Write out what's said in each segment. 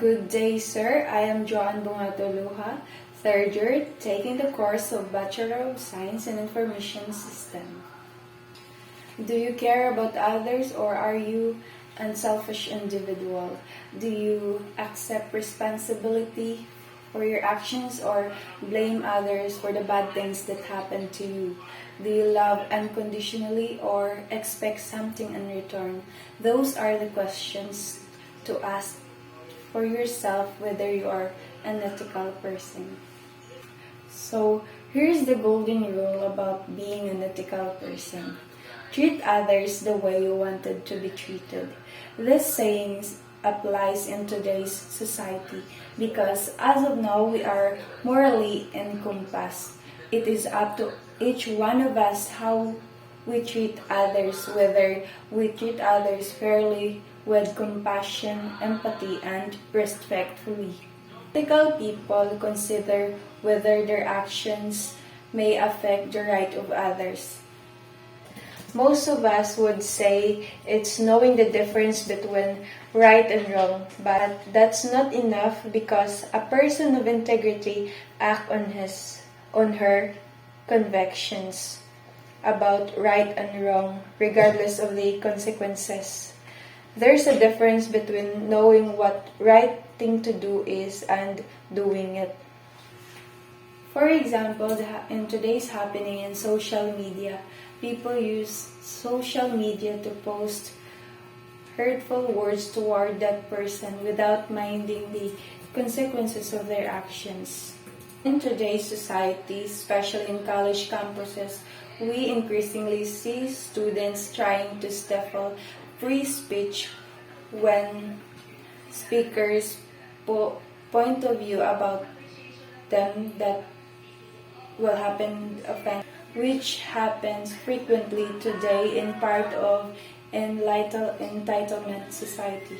Good day, sir. I am Joan Bungatuluha, third year, taking the course of Bachelor of Science in Information System. Do you care about others or are you an unselfish individual? Do you accept responsibility for your actions or blame others for the bad things that happen to you? Do you love unconditionally or expect something in return? Those are the questions to ask for yourself whether you are an ethical person. So, here's the golden rule about being an ethical person. Treat others the way you wanted to be treated. This saying applies in today's society because as of now we are morally encompassed. It is up to each one of us how we treat others, whether we treat others fairly, with compassion, empathy, and respectfully. Ethical people consider whether their actions may affect the right of others. Most of us would say it's knowing the difference between right and wrong, but that's not enough because a person of integrity acts on her convictions about right and wrong, regardless of the consequences. There's a difference between knowing what right thing to do is and doing it. For example, in today's happening in social media, people use social media to post hurtful words toward that person without minding the consequences of their actions. In today's society, especially in college campuses, we increasingly see students trying to stifle free speech when speakers point of view about them that will happen offend, which happens frequently today in part of entitlement society.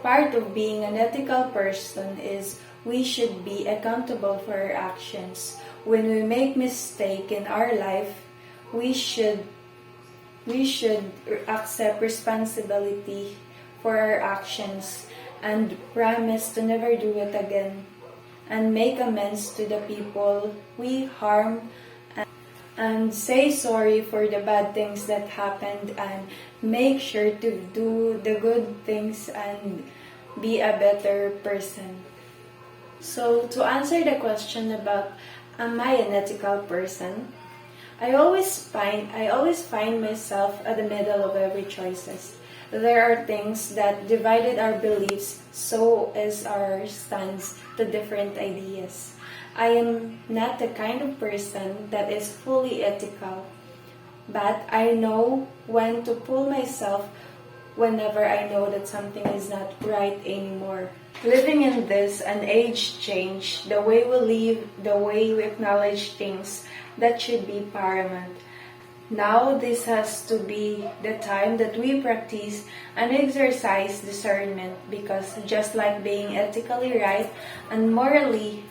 Part of being an ethical person is we should be accountable for our actions. When we make mistake in our life, we should accept responsibility for our actions and promise to never do it again and make amends to the people we harm and say sorry for the bad things that happened and make sure to do the good things and be a better person. So to answer the question about am I an ethical person, I always find myself at the middle of every choices. There are things that divided our beliefs, so is our stance to different ideas. I am not the kind of person that is fully ethical, but I know when to pull myself whenever I know that something is not right anymore. Living in this an age change, the way we live, the way we acknowledge things, that should be paramount. Now this has to be the time that we practice and exercise discernment because just like being ethically right and morally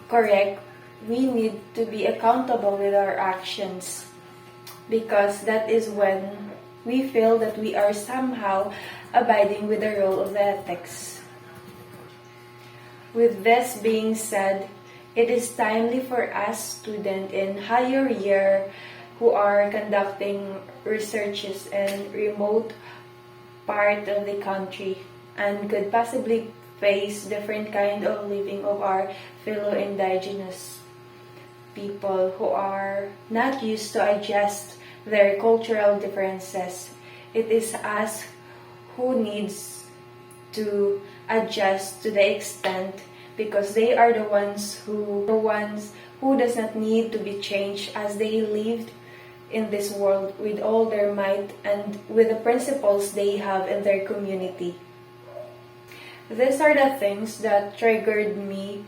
correct, we need to be accountable with our actions because that is when we feel that we are somehow abiding with the rule of the ethics. With this being said, it is timely for us students in higher year who are conducting researches in remote part of the country and could possibly face different kind of living of our fellow indigenous people who are not used to adjust their cultural differences. It is us who needs to adjust to the extent because they are the ones who does not need to be changed as they lived in this world with all their might and with the principles they have in their community. These are the things that triggered me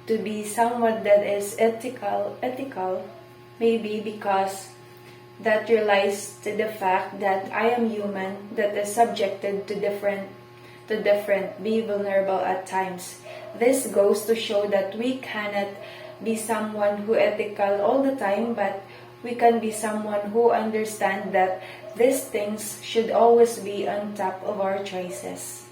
to be someone that is ethical, maybe because that relies to the fact that I am human, that is subjected to different, be vulnerable at times. This goes to show that we cannot be someone who ethical all the time, but we can be someone who understand that these things should always be on top of our choices.